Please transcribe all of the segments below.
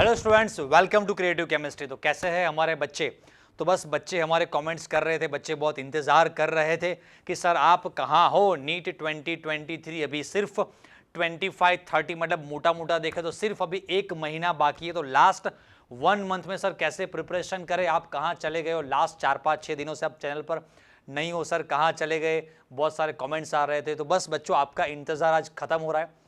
Hello students, welcome to creative chemistry. तो कैसे हैं हमारे बच्चे? तो बस बच्चे हमारे कमेंट्स कर रहे थे, बच्चे बहुत इंतज़ार कर रहे थे कि सर आप कहाँ हो। नीट 2023 अभी सिर्फ 25-30 मतलब मोटा मोटा देखें तो सिर्फ अभी एक महीना बाकी है। तो लास्ट 1 मंथ में सर कैसे प्रिपरेशन करें, आप कहाँ चले गए हो? लास्ट 4-5-6 दिनों से आप चैनल पर नहीं हो सर, कहाँ चले गए? बहुत सारे कमेंट्स आ रहे थे। तो बस बच्चों, आपका इंतज़ार आज खत्म हो रहा है।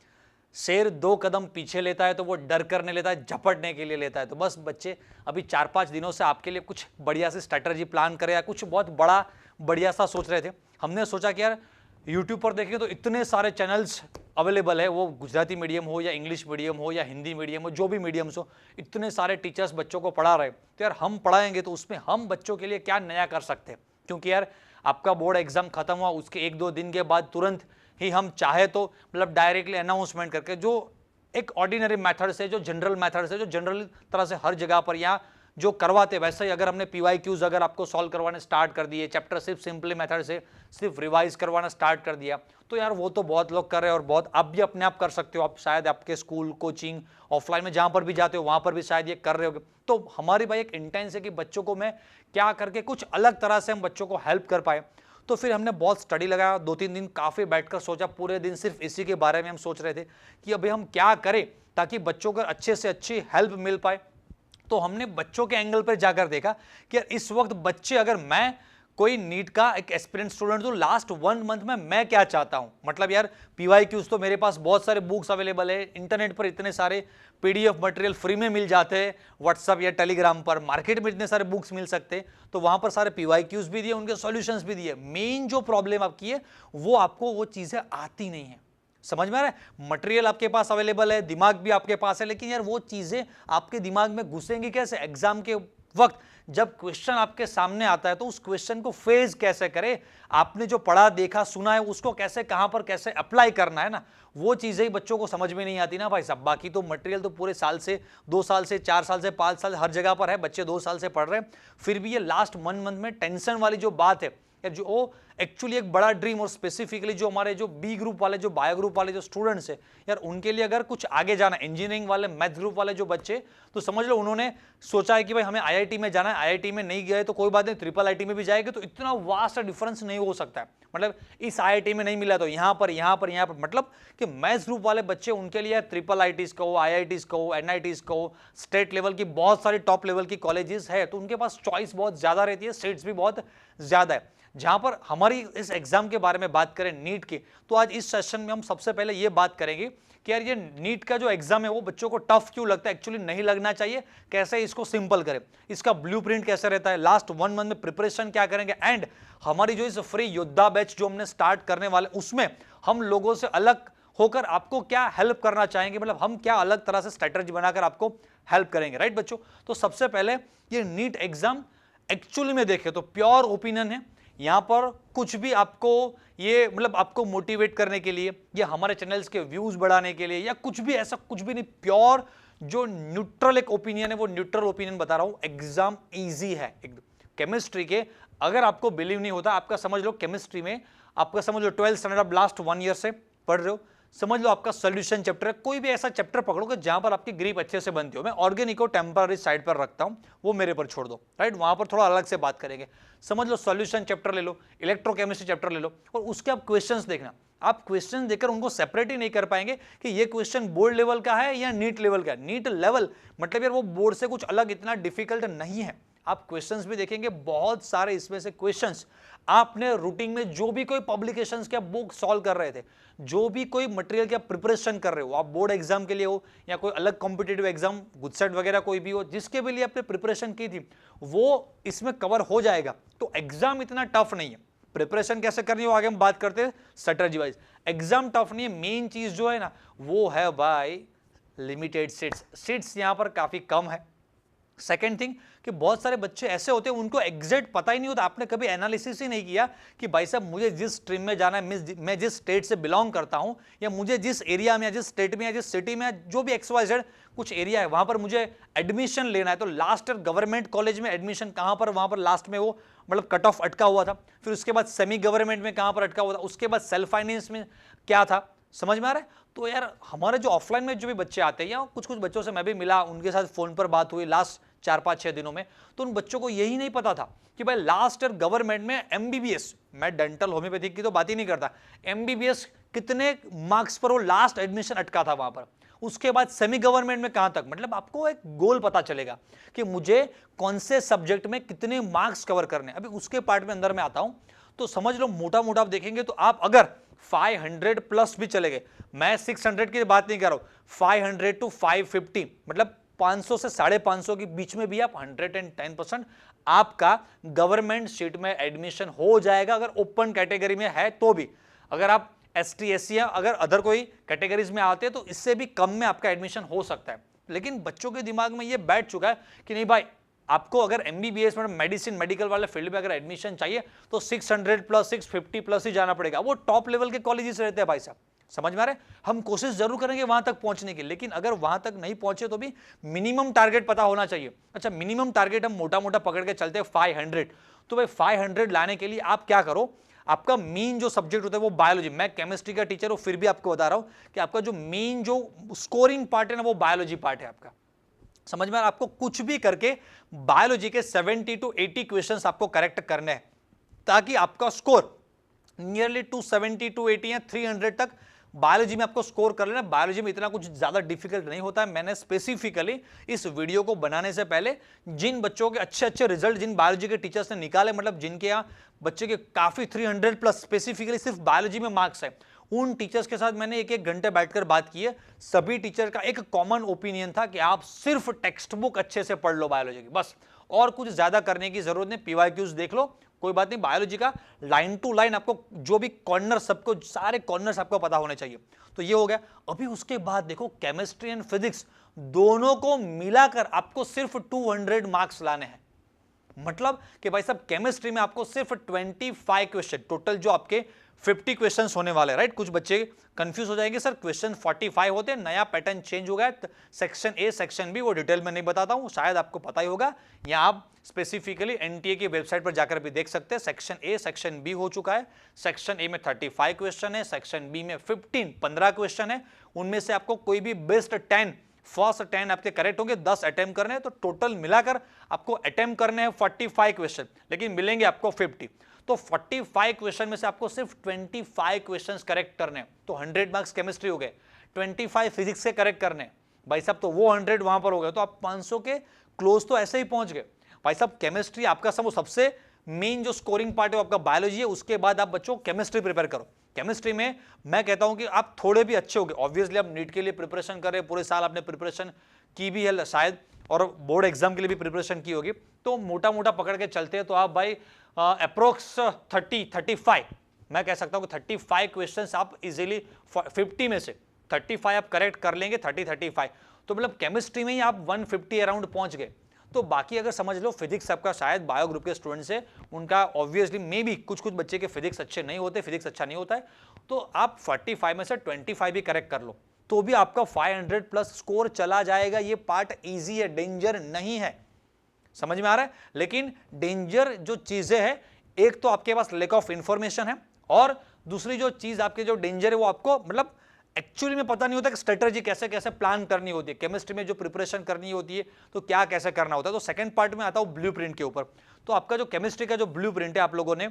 शेर 2 कदम पीछे लेता है तो वो डर कर नहीं लेता है, झपटने के लिए लेता है। तो बस बच्चे अभी 4-5 दिनों से आपके लिए कुछ बढ़िया सी स्ट्रैटेजी प्लान करें या कुछ बहुत बड़ा बढ़िया सा सोच रहे थे। हमने सोचा कि यार यूट्यूब पर देखें तो इतने सारे चैनल्स अवेलेबल है, वो गुजराती मीडियम हो या इंग्लिश मीडियम हो या हिंदी मीडियम हो, जो भी मीडियम्स हो, इतने सारे टीचर्स बच्चों को पढ़ा रहे। तो यार हम पढ़ाएंगे तो उसमें हम बच्चों के लिए क्या नया कर सकते हैं? क्योंकि यार आपका बोर्ड एग्जाम खत्म हुआ, उसके 1-2 दिन के बाद तुरंत ही हम चाहे तो मतलब डायरेक्टली अनाउंसमेंट करके जो एक ऑर्डिनरी मेथड से, जो जनरल मेथड से, जो जनरल तरह से हर जगह पर यहाँ जो करवाते, वैसे ही अगर हमने PYQs अगर आपको सॉल्व करवाने स्टार्ट कर दिए, चैप्टर सिर्फ सिंपली मेथड से सिर्फ रिवाइज करवाना स्टार्ट कर दिया, तो यार वो तो बहुत लोग कर रहे हैं और बहुत आप भी अपने आप कर सकते हो। आप शायद आपके स्कूल, कोचिंग, ऑफलाइन में जहाँ पर भी जाते हो वहाँ पर भी शायद ये कर रहे हो। तो हमारी भाई एक इंटेंस है कि बच्चों को मैं क्या करके कुछ अलग तरह से हम बच्चों को हेल्प कर पाए। तो फिर हमने बहुत स्टडी लगाया, 2-3 दिन काफ़ी बैठकर सोचा, पूरे दिन सिर्फ इसी के बारे में हम सोच रहे थे कि अभी हम क्या करें ताकि बच्चों को अच्छे से अच्छी हेल्प मिल पाए। तो हमने बच्चों के एंगल पर जाकर देखा कि यार इस वक्त बच्चे, अगर मैं कोई नीट का एक एस्पिरेंट स्टूडेंट तो लास्ट 1 मंथ में मैं क्या चाहता हूं। मतलब यार PYQs तो मेरे पास बहुत सारे बुक्स अवेलेबल है, इंटरनेट पर इतने सारे PDF मटेरियल फ्री में मिल जाते हैं, व्हाट्सअप या टेलीग्राम पर, मार्केट में इतने सारे बुक्स मिल सकते हैं। तो वहां पर सारे PYQs भी दिए, उनके सॉल्यूशंस भी दिए। मेन जो प्रॉब्लम आपकी है वो आपको वो चीजें आती नहीं है। समझ में आ रहा है? मटेरियल आपके पास अवेलेबल है, दिमाग भी आपके पास है, लेकिन यार वो चीजें आपके दिमाग में घुसेंगी कैसे? एग्जाम के वक्त जब क्वेश्चन आपके सामने आता है तो उस क्वेश्चन को फेस कैसे करें, आपने जो पढ़ा देखा सुना है उसको कैसे, कहां पर कैसे अप्लाई करना है ना, वो चीजें ही बच्चों को समझ में नहीं आती ना भाई साहब। बाकी तो मटेरियल तो पूरे साल से, 2 साल से, 4 साल से, 5 साल हर जगह पर है, बच्चे 2 साल से पढ़ रहे हैं। फिर भी ये लास्ट 1 मंथ में टेंशन वाली जो बात है, जो एक्चुअली एक बड़ा ड्रीम, और स्पेसिफिकली जो हमारे जो B ग्रुप वाले, जो बायो ग्रुप वाले जो स्टूडेंट्स है, यार उनके लिए अगर कुछ आगे जाना, इंजीनियरिंग वाले, मैथ ग्रुप वाले जो बच्चे, तो समझ लो उन्होंने सोचा है कि भाई हमें IIT में जाना है। IIT में नहीं गए तो कोई बात नहीं, IIIT में भी जाएंगे तो इतना वास्ट डिफरेंस नहीं हो सकता है। मतलब इस IIT में नहीं मिला तो यहाँ पर, यहाँ पर, यहाँ पर, मतलब कि मैथ्स ग्रुप वाले बच्चे, उनके लिए IIITs कहो, IITs कहो, NITs कहो, स्टेट लेवल की बहुत सारी टॉप लेवल की कॉलेजेस है, तो उनके पास चॉइस बहुत ज्यादा रहती है, सीट्स भी बहुत ज्यादा है। जहां पर हमारी इस एग्जाम के बारे में बात करें नीट की, तो आज इस सेशन में हम सबसे पहले ये बात करेंगे कि यार ये नीट का जो एग्जाम है वो बच्चों को टफ क्यों लगता है, एक्चुअली नहीं लगना चाहिए, कैसे इसको सिंपल करें, इसका ब्लूप्रिंट कैसे रहता है, लास्ट 1 मंथ में प्रिपरेशन क्या करेंगे, एंड हमारी जो इस फ्री योद्धा बैच जो हमने स्टार्ट करने वाले उसमें हम लोगों से अलग होकर आपको क्या हेल्प करना चाहेंगे, मतलब हम क्या अलग तरह से स्ट्रेटजी बनाकर आपको हेल्प करेंगे। राइट बच्चों? तो सबसे पहले ये नीट एग्जाम एक्चुअली में देखें तो प्योर ओपिनियन है। यहां पर कुछ भी आपको ये मतलब आपको मोटिवेट करने के लिए या हमारे चैनल्स के व्यूज बढ़ाने के लिए या कुछ भी, ऐसा कुछ भी नहीं, प्योर जो न्यूट्रल एक ओपिनियन है वो न्यूट्रल ओपिनियन बता रहा हूं। एग्जाम इजी है एकदम केमिस्ट्री के। अगर आपको बिलीव नहीं होता, आपका समझ लो केमिस्ट्री में आपका समझ लो 12th स्टैंडर्ड आप लास्ट 1 ईयर से पढ़ रहे हो, समझ लो आपका सोल्यूशन चैप्टर है। कोई भी ऐसा चैप्टर पकड़ोगे जहां पर आपकी ग्रिप अच्छे से बनती हो। मैं ऑर्गेनिक को टेम्पररी साइड पर रखता हूं, वो मेरे पर छोड़ दो। राइट? वहां पर थोड़ा अलग से बात करेंगे। समझ लो सॉल्यूशन चैप्टर ले लो, इलेक्ट्रोकेमिस्ट्री चैप्टर ले लो, और उसके आप क्वेश्चंस देखना। आप क्वेश्चन देखकर उनको सेपरेट ही नहीं कर पाएंगे कि ये क्वेश्चन बोर्ड लेवल का है या नीट लेवल का है। नीट लेवल मतलब यार वो बोर्ड से कुछ अलग इतना डिफिकल्ट नहीं है। आप क्वेश्चंस भी देखेंगे, बहुत सारे इसमें से क्वेश्चंस आपने रूटीन में जो भी कोई पब्लिकेशंस के बुक सॉल्व कर रहे थे, जो भी कोई मटेरियल की आप प्रिपरेशन कर रहे हो, आप बोर्ड एग्जाम के लिए हो या कोई अलग कॉम्पिटिटिव एग्जाम, गुजसेट वगैरह कोई भी हो, जिसके भी लिए आपने प्रिपरेशन की थी वो इसमें कवर हो जाएगा। तो एग्जाम इतना टफ नहीं है। प्रिपरेशन कैसे करनी हो आगे हम बात करते हैं स्ट्रेटजी वाइज। एग्जाम टफ नहीं है, मेन चीज जो है ना वो है भाई लिमिटेड सीट्स। सीट्स यहां पर काफी कम है। सेकेंड थिंग कि बहुत सारे बच्चे ऐसे होते हैं उनको एग्जैक्ट पता ही नहीं होता। आपने कभी एनालिसिस ही नहीं किया कि भाई साहब मुझे जिस स्ट्रीम में जाना है, मैं जिस स्टेट से बिलोंग करता हूं, या मुझे जिस एरिया में या जिस स्टेट में या जिस सिटी में जो भी XYZ कुछ एरिया है वहां पर मुझे एडमिशन लेना है, तो लास्ट ईयर गवर्नमेंट कॉलेज में एडमिशन कहां पर, वहां पर लास्ट में वो मतलब कट ऑफ अटका हुआ था। फिर उसके बाद सेमी गवर्नमेंट में कहां पर अटका हुआ था, उसके बाद सेल्फ फाइनेंस में क्या था, समझ में आ रहा है? तो यार हमारे जो ऑफलाइन में जो भी बच्चे आते हैं या कुछ कुछ बच्चों से मैं भी मिला, उनके साथ फोन पर बात हुई लास्ट 4-5-6 दिनों में, तो उन बच्चों को यही नहीं पता था कि भाई लास्ट ईयर गवर्नमेंट में एमबीबीएस, मैं डेंटल होम्योपैथिक की तो बात ही नहीं करता, एमबीबीएस कितने मार्क्स पर वो लास्ट एडमिशन अटका था वहां पर। उसके बाद सेमी गवर्नमेंट में कहां तक, मतलब आपको एक गोल पता चलेगा कि मुझे कौन से सब्जेक्ट में कितने मार्क्स कवर करने। अभी उसके पार्ट में अंदर में आता हूं, तो समझ लो मोटा मोटा आप देखेंगे तो आप अगर 500 प्लस भी चले गए, मैं 600 की बात नहीं कर रहा हूं, 500 टू 550 मतलब 500 से 550 के बीच में भी आप 110% आपका गवर्नमेंट सीट में एडमिशन हो जाएगा, अगर ओपन कैटेगरी में है तो भी। अगर आप ST SC या अगर अदर कोई कैटेगरीज में आते हैं तो इससे भी कम में आपका एडमिशन हो सकता है। लेकिन बच्चों के दिमाग में ये बैठ चुका है कि नहीं भाई, आपको अगर MBBS में मेडिसिन मेडिकल वाले फील्ड में अगर एडमिशन चाहिए तो 600 प्लस 650 प्लस ही जाना पड़ेगा। वो टॉप लेवल के कॉलेजेस रहते हैं भाई साहब, समझ में आ रहा है? हम कोशिश जरूर करेंगे वहां तक पहुंचने की, लेकिन अगर वहां तक नहीं पहुंचे तो भी मिनिमम टारगेट पता होना चाहिए। अच्छा, मिनिमम टारगेट हम मोटा मोटा पकड़ के चलते हैं 500, तो भाई 500 लाने के लिए आप क्या करो, आपका मेन जो सब्जेक्ट होता है वो बायोलॉजी, मैं केमिस्ट्री का टीचर हूं फिर भी आपको बता रहा हूं कि आपका जो मेन जो स्कोरिंग पार्ट है ना वो बायोलॉजी पार्ट है आपका। समझ में आ रहा है? आपको कुछ भी करके बायोलॉजी के 70 टू 80 क्वेश्चंस आपको करेक्ट करने हैं, ताकि आपका स्कोर नियरली 270 टू 80 या 300 तक बायोलॉजी में आपको स्कोर कर लेना। बायोलॉजी में इतना कुछ ज्यादा डिफिकल्ट नहीं होता है। मैंने स्पेसिफिकली इस वीडियो को बनाने से पहले जिन बच्चों के अच्छे अच्छे रिजल्ट जिन बायोलॉजी के टीचर्स ने निकाले, मतलब जिनके यहाँ बच्चे के काफी 300 प्लस स्पेसिफिकली सिर्फ बायोलॉजी में मार्क्स है, उन टीचर्स के साथ मैंने एक एक घंटे बैठकर बात की है। सभी टीचर का एक कॉमन ओपिनियन था कि आप सिर्फ टेक्स्ट बुक अच्छे से पढ़ लो बायोलॉजी की, बस, और कुछ ज्यादा करने की जरूरत नहीं। PYQs देख लो, कोई बात नहीं, बायोलॉजी का लाइन टू लाइन आपको जो भी कॉर्नर, सबको सारे कॉर्नर्स आपको पता होने चाहिए। तो ये हो गया। अभी उसके बाद देखो केमिस्ट्री एंड फिजिक्स दोनों को मिलाकर आपको सिर्फ 200 मार्क्स लाने हैं। मतलब कि भाई साहब केमिस्ट्री में आपको सिर्फ 25 क्वेश्चन, टोटल जो आपके 50 क्वेश्चंस होने वाले, राइट? कुछ बच्चे कंफ्यूज हो जाएंगे, सर क्वेश्चन 45 होते हैं, नया पैटर्न चेंज हो गया है, सेक्शन ए सेक्शन बी, वो डिटेल में नहीं बताता हूं, शायद आपको पता ही होगा, या आप स्पेसिफिकली NTA की वेबसाइट पर जाकर भी देख सकते हैं। सेक्शन ए सेक्शन बी हो चुका है। सेक्शन ए में 35 क्वेश्चन है, सेक्शन बी में 15 क्वेश्चन है। उनमें से आपको कोई भी बेस्ट 10 फर्स्ट 10 आपके करेक्ट होंगे, 10 अटेम्प्ट करने हैं, तो टोटल मिलाकर आपको अटेम्प्ट करने हैं 45 क्वेश्चन, लेकिन मिलेंगे आपको 50। तो 45 क्वेश्चन में से आपको सिर्फ 25 क्वेश्चंस करेक्ट करने हैं, तो 100 मार्क्स केमिस्ट्री हो गए। 25 फिजिक्स से करेक्ट करने भाई साहब, तो वो 100 वहां पर हो गए, तो आप 500 के क्लोज तो ऐसे ही पहुंच गए भाई साहब। केमिस्ट्री आपका सबसे मेन जो स्कोरिंग पार्ट है वो आपका बायोलॉजी है। उसके बाद आप बच्चों केमिस्ट्री प्रिपेयर करो। केमिस्ट्री में मैं कहता हूं कि आप थोड़े भी अच्छे हो गए, ऑब्वियसली आप नीट के लिए प्रिपरेशन कर रहे हैं, पूरे साल आपने प्रिपरेशन की भी है शायद, और बोर्ड एग्जाम के लिए भी प्रिपरेशन की होगी, तो मोटा मोटा पकड़ के चलते हैं तो आप भाई अप्रोक्स 35 मैं कह सकता हूं कि 35 क्वेश्चंस आप इजीली 50 में से 35 आप करेक्ट कर लेंगे, 35, तो मतलब केमिस्ट्री में ही आप 150 अराउंड पहुंच गए। तो बाकी अगर समझ लो फिजिक्स आपका, शायद बायो ग्रुप के स्टूडेंट्स है, उनका ऑब्वियसली मे बी कुछ बच्चे के फिजिक्स अच्छे नहीं होते, फिजिक्स अच्छा नहीं होता है, तो आप 45 में से 25 भी करेक्ट कर लो तो भी आपका 500 प्लस स्कोर चला जाएगा। ये पार्ट इजी है, डेंजर नहीं है, समझ में आ रहा है? लेकिन डेंजर जो चीजें हैं, एक तो आपके पास लैक ऑफ इंफॉर्मेशन है, और दूसरी जो चीज आपके जो डेंजर है वो आपको मतलब एक्चुअली में पता नहीं होता कि स्ट्रेटजी कैसे कैसे प्लान करनी होती है। केमिस्ट्री में जो प्रिपरेशन करनी होती है तो क्या कैसे करना होता है। तो सेकंड पार्ट में आता हूं ब्लूप्रिंट के ऊपर। तो आपका जो केमिस्ट्री का जो ब्लूप्रिंट है आप लोगों ने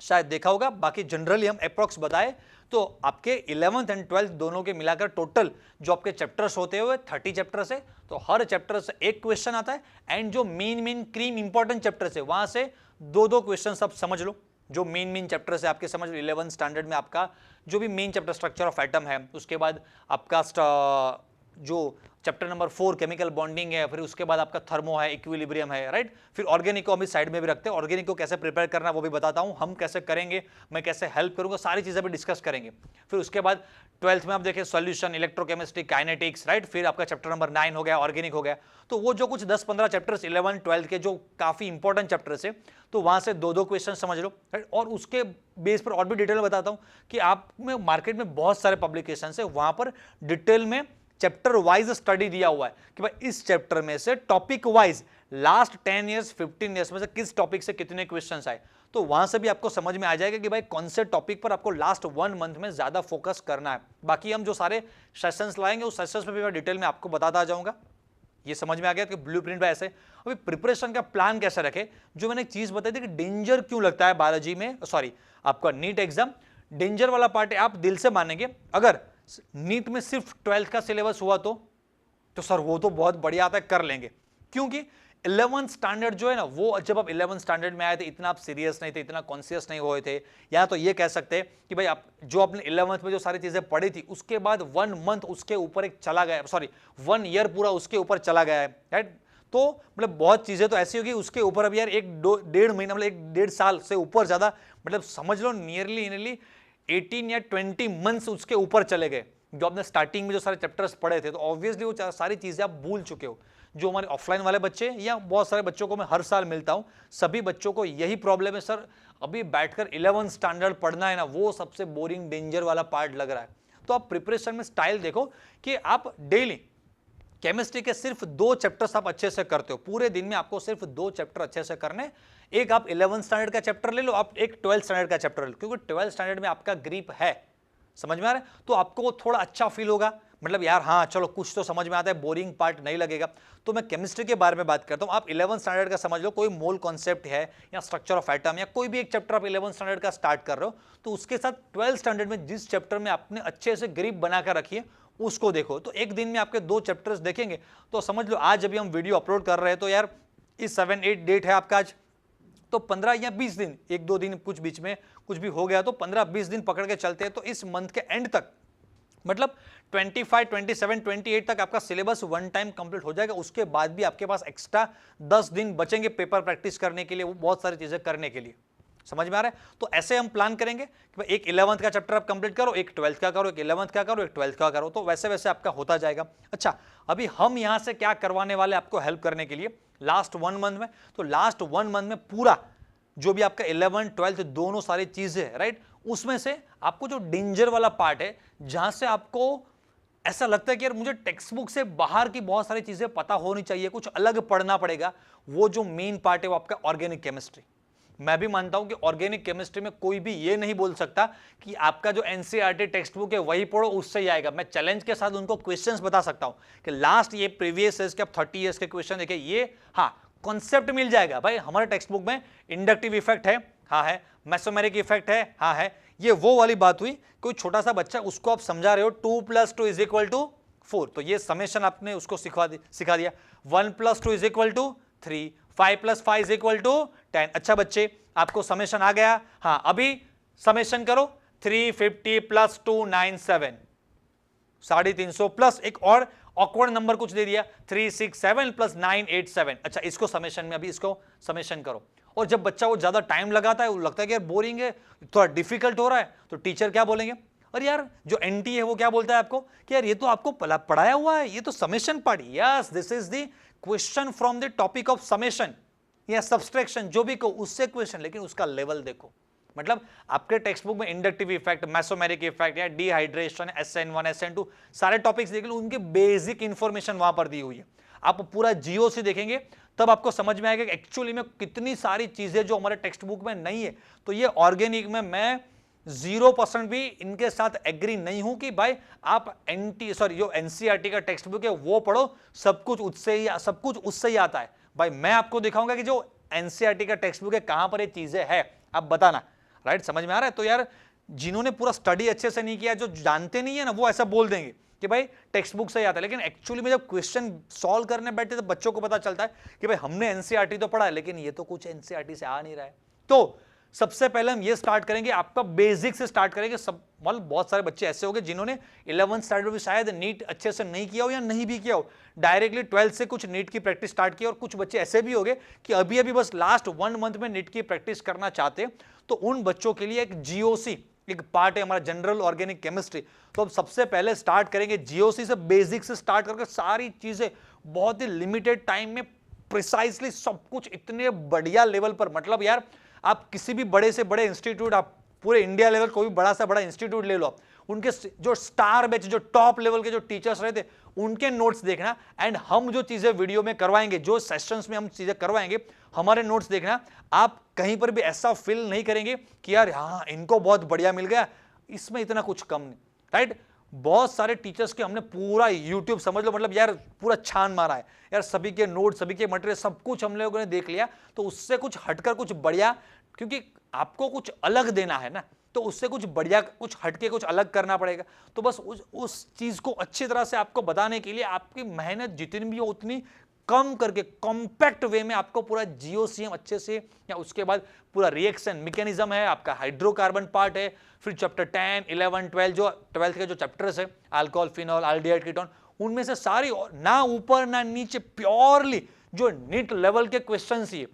शायद देखा होगा, बाकी जनरली हम अप्रॉक्स बताए तो आपके 11th एंड 12th दोनों के मिलाकर टोटल जो आपके चैप्टर्स होते हुए 30 चैप्टर्स है, तो हर चैप्टर से एक क्वेश्चन आता है, एंड जो मेन क्रीम इंपॉर्टेंट चैप्टर्स है वहां से 2 क्वेश्चन आप समझ लो। जो मेन चैप्टर है आपके समझ लो 11th स्टैंडर्ड में आपका जो भी main chapter structure of atom है, उसके बाद आपका जो चैप्टर नंबर 4 केमिकल बॉन्डिंग है, फिर उसके बाद आपका थर्मो है, इक्विलिब्रियम है, राइट। फिर ऑर्गेनिक को हम इस साइड में भी रखते हैं, ऑर्गेनिक को कैसे प्रिपेयर करना वो भी बताता हूं, हम कैसे करेंगे, मैं कैसे हेल्प करूंगा, सारी चीजें भी डिस्कस करेंगे। फिर उसके बाद 12th में आप देखें सॉल्यूशन, इलेक्ट्रोकेमिस्ट्री, काइनेटिक्स, राइट। फिर आपका चैप्टर नंबर 9 हो गया, ऑर्गेनिक हो गया। तो वो जो कुछ 10-15 चैप्टर्स 11, 12 के जो काफी इंपॉर्टेंट चैप्टर्स है, तो वहां से 2 क्वेश्चन समझ लो, राइट। और उसके बेस पर और भी डिटेल में बताता हूं कि आप में मार्केट में बहुत सारे पब्लिकेशन है, वहां पर डिटेल में चैप्टर वाइज स्टडी दिया हुआ है कि भाई इस चैप्टर में से topic wise last 10 years 15 years में से किस टॉपिक से कितने क्वेश्चंस आए, तो वहां से भी आपको समझ में आ जाएगा कि भाई कौन से टॉपिक पर आपको लास्ट 1 मंथ में ज्यादा फोकस करना है। बाकी हम जो सारे सेशंस लाएंगे उस सेशंस में भी मैं डिटेल में आपको बताता जाऊंगा। ये समझ में आ गया कि ब्लूप्रिंट में ऐसे अभी प्रिपरेशन का प्लान कैसे रखे। जो मैंने एक चीज बताई थी कि डेंजर क्यों लगता है बायोलॉजी में, सॉरी आपका नीट एग्जाम डेंजर वाला पार्ट है, आप दिल से मानेंगे अगर नीट में सिर्फ 12th का सिलेबस हुआ तो सर वो तो बहुत बढ़िया आता है, कर लेंगे। क्योंकि 11th स्टैंडर्ड जो है ना, वो जब आप 11th स्टैंडर्ड में आए थे इतना आप सीरियस नहीं थे, इतना कॉन्शियस नहीं हुए थे, या तो ये कह सकते हैं कि भाई आप जो आपने 11th में जो सारी चीजें पढ़ी थी उसके बाद 1 मंथ उसके ऊपर एक चला गया, सॉरी 1 ईयर पूरा उसके ऊपर चला गया है, राइट। तो मतलब बहुत चीजें तो ऐसी होगी उसके ऊपर अभी यार 1-1.5 महीना मतलब 1-1.5 साल से ऊपर ज्यादा, मतलब समझ लो नियरली 18 या 20 मंथ्स उसके ऊपर चले गए। जो आपने स्टार्टिंग में जो सारे चैप्टर्स पढ़े थे तो ऑब्वियसली वो सारी चीजें आप भूल चुके हो। जो हमारे ऑफलाइन वाले बच्चे या बहुत सारे बच्चों को मैं हर साल मिलता हूं, सभी बच्चों को यही प्रॉब्लम है, सर अभी बैठकर 11th स्टैंडर्ड पढ़ना है ना, वो सबसे बोरिंग डेंजर वाला पार्ट लग रहा है। तो आप प्रिपरेशन में स्टाइल देखो कि आप डेली केमिस्ट्री के सिर्फ 2 चैप्टर्स आप अच्छे से करते हो, पूरे दिन में आपको सिर्फ 2 चैप्टर अच्छे से करने। एक आप 11th स्टैंडर्ड का चैप्टर ले लो, आप एक 12th स्टैंडर्ड का चैप्टर ले लो, क्योंकि 12th स्टैंडर्ड में आपका ग्रिप है, समझ में आ रहा है, तो आपको थोड़ा अच्छा फील होगा, मतलब यार हाँ चलो कुछ तो समझ में आता है, बोरिंग पार्ट नहीं लगेगा। तो मैं केमिस्ट्री के बारे में बात करता हूं, आप 11th स्टैंडर्ड का समझ लो, कोई मोल कॉन्सेप्ट है या स्ट्रक्चर ऑफ एटम या कोई भी एक चैप्टर आप 11th स्टैंडर्ड का स्टार्ट कर रहे हो, तो उसके साथ 12th स्टैंडर्ड में जिस चैप्टर में आपने अच्छे से ग्रिप बनाकर रखी है उसको देखो। तो एक दिन में आपके 2 चैप्टर्स देखेंगे तो समझ लो आज अभी हम वीडियो अपलोड कर रहे हैं तो यार इस 7-8 डेट है आपका आज, तो 15 या 20 दिन, 1-2 दिन कुछ बीच में कुछ भी हो गया तो 15-20 दिन पकड़ के चलते हैं, तो इस मंथ के एंड तक मतलब 25, 27, 28 तक आपका सिलेबस वन टाइम कंप्लीट हो जाएगा। उसके बाद भी आपके पास एक्स्ट्रा 10 दिन बचेंगे पेपर प्रैक्टिस करने के लिए, वो बहुत सारी चीजें करने के लिए, समझ में आ रहा है। तो ऐसे हम प्लान करेंगे कि भाई एक 11th का चैप्टर आप कंप्लीट करो, एक 12th का करो, एक 11th का करो, एक 12th का करो, तो वैसे वैसे आपका होता जाएगा। अच्छा अभी हम यहां से क्या करवाने वाले आपको हेल्प करने के लिए लास्ट 1 मंथ में, तो लास्ट 1 मंथ में पूरा जो भी आपका 11th 12th दोनों सारी चीजें है, राइट, उसमें से आपको जो डेंजर वाला पार्ट है जहां से आपको ऐसा लगता है कि यार मुझे टेक्स्ट बुक से बाहर की बहुत सारी चीजें पता होनी चाहिए, कुछ अलग पढ़ना पड़ेगा, वो जो मेन पार्ट है वो आपका ऑर्गेनिक केमिस्ट्री। मैं भी मानता हूं कि ऑर्गेनिक केमिस्ट्री में कोई भी ये नहीं बोल सकता कि आपका जो एनसीईआरटी टेक्स्ट बुक है वही पढ़ो उससे ही आएगा। मैं चैलेंज के साथ उनको क्वेश्चंस बता सकता हूं कि लास्ट ये प्रीवियस ईयर्स के आप 30 ईयर्स के क्वेश्चन देखे, ये हाँ कॉन्सेप्ट मिल जाएगा भाई हमारे टेक्स्ट बुक में। इंडक्टिव इफेक्ट है, हाँ है, मेसोमेरिक इफेक्ट है, हाँ है, ये वो वाली बात हुई। कोई छोटा सा बच्चा उसको आप समझा रहे हो 2 + 2 = 4, तो ये समेशन आपने उसको सिखा दिया। 1 + 2 = 3, 5 + 5 = 10। अच्छा बच्चे आपको समेशन आ गया, हाँ अभी समेशन करो, 350 + 2 97, 350 प्लस एक और ऑकवर्ड नंबर कुछ दे दिया 367 + 987। अच्छा इसको समेशन में अभी इसको समेशन करो। और जब बच्चा वो ज्यादा टाइम लगाता है, वो लगता है कि यार बोरिंग है, थोड़ा डिफिकल्ट हो रहा है, तो टीचर क्या बोलेंगे, अरे यार जो एनटी है वो क्या बोलता है आपको कि यार ये तो आपको पढ़ाया हुआ है, ये तो summation part. Yes, this is the question from the topic of summation या सब्सट्रैक्शन, जो भी कहो उससे क्वेश्चन, लेकिन उसका लेवल देखो। मतलब आपके टेक्स्ट बुक में इंडक्टिव इफेक्ट, मेसोमेरिक इफेक्ट या डिहाइड्रेशन, SN1 SN2 सारे टॉपिक्स देख लो, उनके बेसिक इंफॉर्मेशन वहां पर दी हुई है। आप पूरा जीओसी देखेंगे तब आपको समझ में आएगा कि एक्चुअली में कितनी सारी चीजें जो हमारे टेक्स्ट बुक में नहीं है। तो ये ऑर्गेनिक में मैं 0% भी इनके साथ एग्री नहीं हूं कि भाई आप जो एनसीईआरटी का टेक्स्ट बुक है वो पढ़ो, सब कुछ उससे ही आता है। भाई मैं आपको दिखाऊंगा कि जो एनसीईआरटी का टेक्स्ट बुक है कहां पर ये चीजें है, आप बताना, राइट, समझ में आ रहा है। तो यार जिन्होंने पूरा स्टडी अच्छे से नहीं किया, जो जानते नहीं है ना, वो ऐसा बोल देंगे कि भाई टेक्स्ट बुक से ही आता है, लेकिन एक्चुअली में जब क्वेश्चन सॉल्व करने बैठते तो बच्चों को पता चलता है कि भाई हमने एनसीईआरटी तो पढ़ा है लेकिन ये तो कुछ एनसीईआरटी से आ नहीं रहा है। तो सबसे पहले हम ये स्टार्ट करेंगे, आपका बेसिक से स्टार्ट करेंगे। सब मतलब बहुत सारे बच्चे ऐसे होंगे जिन्होंने 11th स्टैंडर्ड में शायद नीट अच्छे से नहीं किया हो या नहीं भी किया हो, डायरेक्टली 12th से कुछ नीट की प्रैक्टिस स्टार्ट की, और कुछ बच्चे ऐसे भी होंगे कि अभी अभी बस लास्ट 1 मंथ में नीट की प्रैक्टिस करना चाहते। तो उन बच्चों के लिए एक जीओसी एक पार्ट है हमारा, जनरल ऑर्गेनिक केमिस्ट्री। तो अब सबसे पहले स्टार्ट करेंगे जीओसी से, बेसिक से स्टार्ट करके सारी चीजें बहुत ही लिमिटेड टाइम में प्रिसाइसली सब कुछ इतने बढ़िया लेवल पर। मतलब यार आप किसी भी बड़े से बड़े इंस्टीट्यूट, आप पूरे इंडिया लेवल कोई भी बड़ा सा बड़ा इंस्टीट्यूट ले लो, आप उनके जो स्टार बैच, जो टॉप लेवल के जो टीचर्स रहे थे, उनके नोट्स देखना, एंड हम जो चीजें वीडियो में करवाएंगे, जो सेशंस में हम चीजें करवाएंगे, हमारे नोट्स देखना। आप कहीं पर भी ऐसा फील नहीं करेंगे कि यार हाँ इनको बहुत बढ़िया मिल गया, इसमें इतना कुछ कम नहीं, राइट। बहुत सारे टीचर्स के हमने पूरा यूट्यूब समझ लो, मतलब यार पूरा छान मारा है यार, सभी के नोट, सभी के मटेरियल, सब कुछ हम लोगों ने देख लिया। तो उससे कुछ हटकर कुछ बढ़िया, क्योंकि आपको कुछ अलग देना है ना, तो उससे कुछ बढ़िया, कुछ हटके कुछ अलग करना पड़ेगा। तो बस उस चीज को अच्छी तरह से आपको बताने के लिए आपकी मेहनत जितनी भी हो उतनी कम करके कॉम्पैक्ट वे में आपको पूरा जीओसीएम अच्छे से, या उसके बाद पूरा रिएक्शन मैकेनिज्म है, आपका हाइड्रोकार्बन पार्ट है, फिर चैप्टर 10, 11, 12 जो 12th के जो चैप्टर्स है, अल्कोहल, फिनॉल, एल्डिहाइड, कीटोन, उनमें से सारी, ना ऊपर ना नीचे, प्योरली जो नीट लेवल के क्वेश्चंस ही है।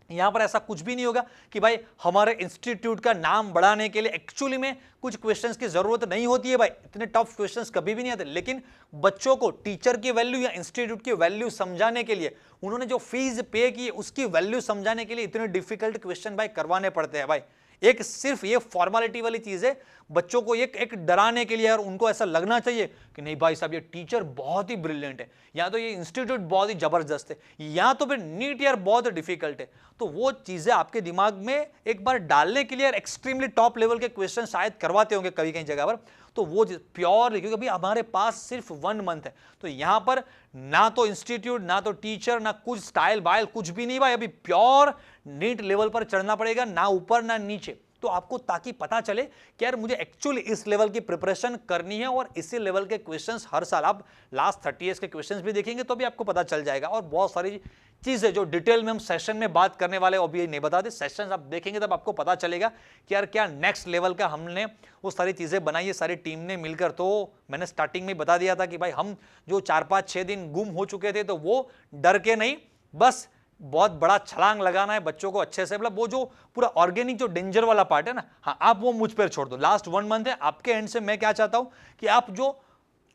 यहां पर ऐसा कुछ भी नहीं होगा कि भाई हमारे इंस्टीट्यूट का नाम बढ़ाने के लिए एक्चुअली में कुछ क्वेश्चंस की जरूरत नहीं होती है भाई, इतने टफ क्वेश्चंस कभी भी नहीं आते, लेकिन बच्चों को टीचर की वैल्यू या इंस्टीट्यूट की वैल्यू समझाने के लिए, उन्होंने जो फीस पे की उसकी वैल्यू समझाने के लिए इतने डिफिकल्ट क्वेश्चन भाई करवाने पड़ते हैं भाई। एक सिर्फ ये फॉर्मेलिटी वाली चीज है, बच्चों को एक डराने के लिए, और उनको ऐसा लगना चाहिए कि नहीं भाई साहब ये टीचर बहुत ही ब्रिलियंट है, या तो ये इंस्टीट्यूट बहुत ही जबरदस्त है, या तो फिर नीट यार बहुत डिफिकल्ट है। तो वो चीजें आपके दिमाग में एक बार डालने के लिए यार एक्सट्रीमली टॉप लेवल के क्वेश्चन शायद करवाते होंगे कभी कहीं जगह पर, तो वो प्योर, क्योंकि अभी हमारे पास सिर्फ 1 मंथ है, तो यहां पर ना तो इंस्टीट्यूट, ना तो टीचर, ना कुछ स्टाइल बाइल, कुछ भी नहीं भाई, अभी प्योर नीट लेवल पर चढ़ना पड़ेगा, ना ऊपर ना नीचे। तो आपको ताकि पता चले कि यार मुझे एक्चुअली इस लेवल की प्रिपरेशन करनी है, और इसी लेवल के क्वेश्चंस हर साल, आप लास्ट 30 ईयर्स के क्वेश्चंस भी देखेंगे तो भी आपको पता चल जाएगा। और बहुत सारी चीजें जो डिटेल में हम सेशन में बात करने वाले, अभी नहीं बता दे, सेशन आप देखेंगे तब आपको पता चलेगा कि यार क्या नेक्स्ट लेवल का हमने वो सारी चीजें बनाई है सारी टीम ने मिलकर। तो मैंने स्टार्टिंग में बता दिया था कि भाई हम जो 4-5-6 दिन गुम हो चुके थे, तो वो डर के नहीं, बस बहुत बड़ा छलांग लगाना है बच्चों को अच्छे से, मतलब वो जो पूरा ऑर्गेनिक जो डेंजर वाला पार्ट है ना, हाँ आप वो मुझ पर छोड़ दो। लास्ट 1 मंथ है, आपके एंड से मैं क्या चाहता हूं कि आप जो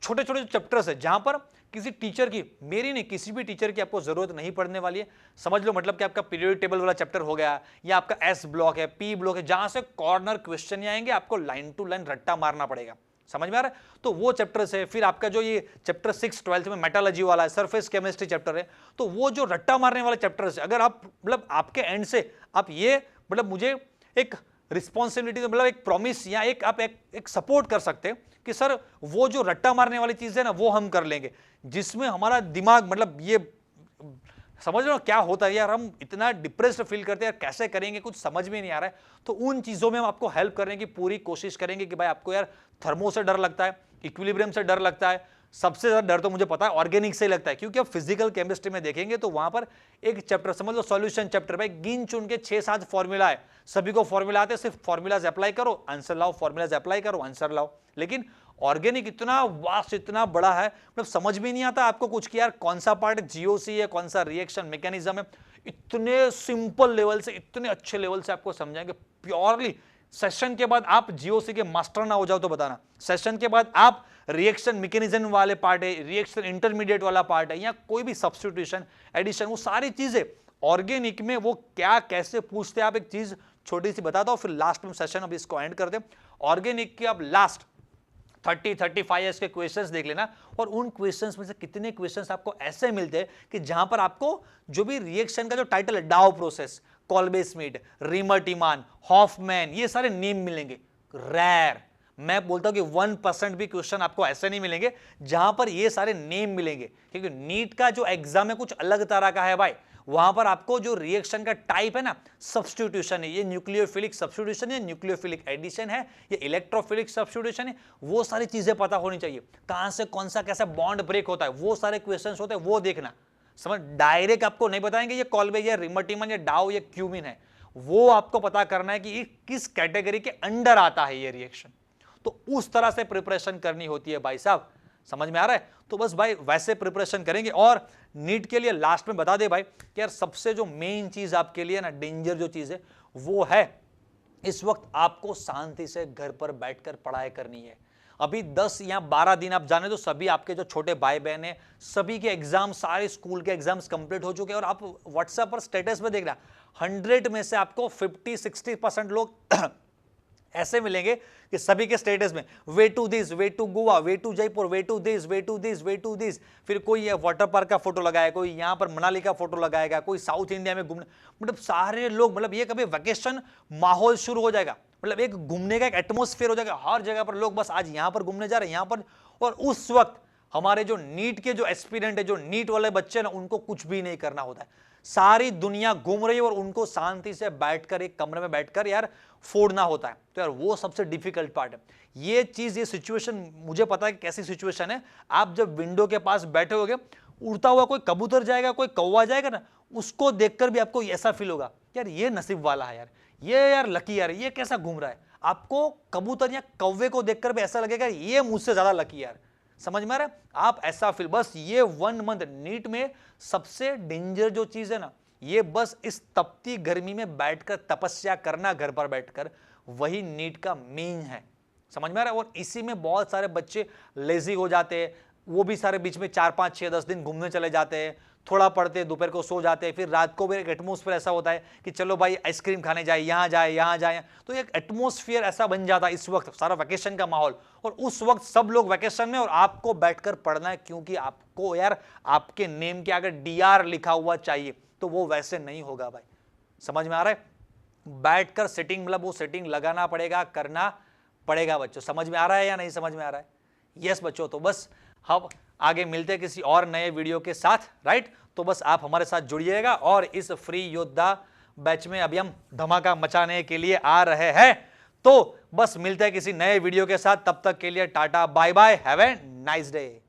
छोटे छोटे चैप्टर्स है, जहां पर किसी टीचर की, मेरी नहीं किसी भी टीचर की आपको जरूरत नहीं पड़ने वाली है, समझ लो, मतलब कि आपका पीरियड टेबल वाला चैप्टर हो गया, या आपका एस ब्लॉक है, पी ब्लॉक है, जहां से कॉर्नर क्वेश्चन आएंगे, आपको लाइन टू लाइन रट्टा मारना पड़ेगा, समझ में आ रहा है। तो वो चैप्टर है। फिर आपका जो ये चैप्टर 6 12th में मेटालॉजी वाला है, सरफेस केमिस्ट्री चैप्टर है, तो वो जो रट्टा मारने वाले चैप्टर है, अगर आप मतलब आपके एंड से आप ये मतलब मुझे एक रिस्पॉन्सिबिलिटी, मतलब एक प्रॉमिस, या एक आप एक सपोर्ट कर सकते हैं कि सर वो जो रट्टा मारने वाली चीज है ना वो हम कर लेंगे, जिसमें हमारा दिमाग, मतलब ये समझ लो क्या होता है यार, हम इतना डिप्रेस्ड फील करते हैं यार, कैसे करेंगे कुछ समझ में नहीं आ रहा है। तो उन चीजों में हम आपको हेल्प करने की पूरी कोशिश करेंगे कि भाई आपको यार थर्मो से डर लगता है, इक्विलिब्रियम से डर लगता है, सबसे ज्यादा डर तो मुझे पता है ऑर्गेनिक से ही लगता है, क्योंकि अब फिजिकल केमिस्ट्री में देखेंगे तो वहां पर एक चैप्टर समझ लो सॉल्यूशन चैप्टर, भाई गिन चुन के 6-7 फॉर्मूला है, सभी को फॉर्मूला आते हैं, सिर्फ फॉर्मूलाज अप्लाई करो आंसर लाओ, फॉर्मूलाज अप्लाई करो आंसर लाओ। लेकिन ऑर्गेनिक इतना वास्ट, इतना बड़ा है, मतलब समझ में नहीं आता आपको कुछ कि यार कौन सा पार्ट जीओसी है, कौन सा रिएक्शन मैकेनिज्म है। इतने सिंपल लेवल से, इतने अच्छे लेवल से आपको समझाएंगे प्योरली। सेशन के बाद आप जीओसी के मास्टर ना हो जाओ तो बताना, सेशन के बाद आप रिएक्शन मैकेनिज्म वाले पार्ट है, रिएक्शन इंटरमीडिएट वाला पार्ट है, या कोई भी सब्स्टिट्यूशन, एडिशन, वो सारी चीजें ऑर्गेनिक में वो क्या कैसे पूछते हैं। आप एक चीज छोटी सी बता दो, फिर लास्ट में सेशन अब इसको एंड कर दे। ऑर्गेनिक के अब लास्ट 30-35 ईयर्स के क्वेश्चंस देख लेना, और उन क्वेश्चंस में से कितने क्वेश्चंस आपको ऐसे मिलते हैं कि जहां पर आपको जो भी रिएक्शन का जो टाइटल है, डाउ प्रोसेस, कॉल्बे स्मिड, रीमर-टीमान, हॉफमैन, ये सारे नेम मिलेंगे। रेयर, मैं बोलता हूं कि 1% भी क्वेश्चन आपको ऐसे नहीं मिलेंगे जहां पर ये सारे नेम मिलेंगे, क्योंकि नीट का जो एग्जाम है कुछ अलग तरह का है भाई। वहां पर आपको जो रिएक्शन का टाइप है ना, सब्स्टिट्यूशन है, ये न्यूक्लियोफिलिक सब्स्टिट्यूशन है, न्यूक्लियोफिलिक एडिशन है, ये इलेक्ट्रोफिलिक सब्स्टिट्यूशन है, वो सारी चीजें पता होनी चाहिए। कहां से कौन सा कैसा बॉन्ड ब्रेक होता है, वो सारे क्वेश्चंस होते हैं, वो देखना। समझ, डायरेक्ट आपको नहीं बताएंगे ये कॉल्बे या रीमर-टीमान या डाउ या क्यूमिन है, वो आपको पता करना है कि किस कैटेगरी के अंडर आता है ये रिएक्शन। तो उस तरह से प्रिपरेशन करनी होती है भाई साहब, समझ में आ रहा है। तो बस भाई वैसे प्रिपरेशन करेंगे। और नीट के लिए लास्ट में बता दे भाई कि यार सबसे जो मेन चीज आपके लिए ना, डेंजर जो चीज है वो है, इस वक्त आपको शांति से घर पर बैठकर पढ़ाई करनी है। अभी 10 या 12 दिन आप जाने तो सभी आपके जो छोटे भाई बहन है, सभी के एग्जाम, सारे स्कूल के एग्जाम्स कंप्लीट हो चुके हैं। और आप व्हाट्सएप पर स्टेटस में देखना, 100 में से आपको 50-60% लोग ऐसे मिलेंगे कि सभी के स्टेटस में way to this, way to Goa, way to Jaipur, way to this, way to this, way to this. फिर कोई ये वाटर पार्क का फोटो लगाया, कोई यहां पर मनाली का फोटो लगाएगा, कोई साउथ इंडिया में घूमने, मतलब सारे लोग, मतलब ये कभी वेकेशन माहौल शुरू हो जाएगा, मतलब एक घूमने का एक एटमोस्फेयर हो जाएगा। हर जगह पर लोग बस आज यहां पर घूमने जा रहे हैं, यहां पर। और उस वक्त हमारे जो नीट के जो एस्पिरेंट है, जो नीट वाले बच्चे ना, उनको कुछ भी नहीं करना होता है। सारी दुनिया घूम रही है और उनको शांति से बैठकर एक कमरे में बैठकर यार फोड़ना होता है। तो यार वो सबसे डिफिकल्ट पार्ट है। ये चीज, ये सिचुएशन मुझे पता है कि कैसी सिचुएशन है। आप जब विंडो के पास बैठे होगे, उड़ता हुआ कोई कबूतर जाएगा, कोई कौवा जाएगा ना, उसको देखकर भी आपको ऐसा फील होगा यार ये नसीब वाला है यार, ये यार लकी यार, ये कैसा घूम रहा है। आपको कबूतर या कौवे को देखकर भी ऐसा लगेगा ये मुझसे ज्यादा लकी यार। समझ में आ रहा है? आप ऐसा फील, बस ये 1 मंथ नीट में सबसे डेंजर जो चीज है ना, ये बस इस तपती गर्मी में बैठकर तपस्या करना घर पर बैठकर, वही नीट का मेन है। समझ में आ रहा है? और इसी में बहुत सारे बच्चे लेजी हो जाते हैं, वो भी सारे बीच में 4, 5, 6, 10 दिन घूमने चले जाते हैं, थोड़ा पढ़ते, दोपहर को सो जाते हैं, फिर रात को भी एक एटमोस्फेयर ऐसा होता है कि चलो भाई आइसक्रीम खाने जाए, यहाँ जाए, यहाँ जाए। तो एक एटमोस्फेयर ऐसा बन जाता है इस वक्त, सारा वैकेशन का माहौल, और उस वक्त सब लोग वैकेशन में और आपको बैठकर पढ़ना है, क्योंकि आपको यार आपके नेम के अगर DR लिखा हुआ चाहिए, तो वो वैसे नहीं होगा भाई। समझ में आ रहा है? बैठकर सेटिंग, मतलब वो सेटिंग लगाना पड़ेगा, करना पड़ेगा बच्चों। समझ में आ रहा है या नहीं समझ में आ रहा है? यस बच्चों, तो बस हम आगे मिलते हैं किसी और नए वीडियो के साथ, राइट? तो बस आप हमारे साथ जुड़िएगा, और इस फ्री योद्धा बैच में अभी हम धमाका मचाने के लिए आ रहे हैं। तो बस मिलते हैं किसी नए वीडियो के साथ, तब तक के लिए tata bye bye, have a nice day.